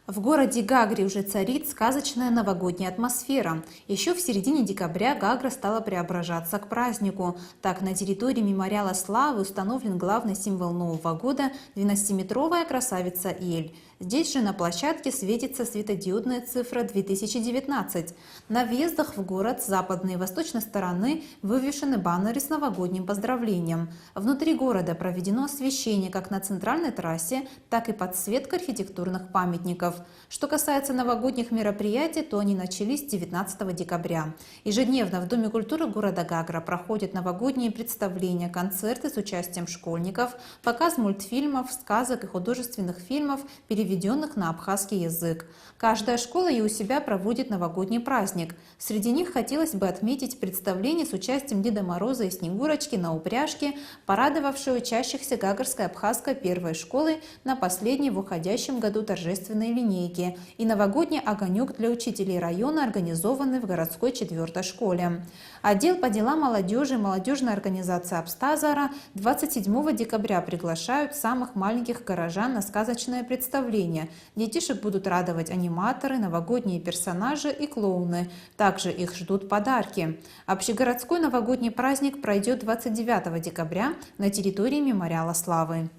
В городе Гагре уже царит сказочная новогодняя атмосфера. Еще в середине декабря Гагра стала преображаться к празднику. Так, на территории мемориала Славы установлен главный символ Нового года – 12-метровая красавица Эль. Здесь же на площадке светится светодиодная цифра 2019. На въездах в город с западной и восточной стороны вывешены баннеры с новогодним поздравлением. Внутри города проведено освещение как на центральной трассе, так и подсветка архитектурных памятников. Что касается новогодних мероприятий, то они начались 19 декабря. Ежедневно в Доме культуры города Гагра проходят новогодние представления, концерты с участием школьников, показ мультфильмов, сказок и художественных фильмов, переведенных на абхазский язык. Каждая школа и у себя проводит новогодний праздник. Среди них хотелось бы отметить представление с участием Деда Мороза и Снегурочки на упряжке, порадовавшее учащихся Гагарской абхазской первой школы на последней в уходящем году торжественной линейке, и новогодний огонек для учителей района, организованный в городской 4-й школе. Отдел по делам молодежи и молодежная организация Абстазара 27 декабря приглашают самых маленьких горожан на сказочное представление. Детишек будут радовать аниматоры, новогодние персонажи и клоуны. Также их ждут подарки. Общегородской новогодний праздник пройдет 29 декабря на территории мемориала Славы.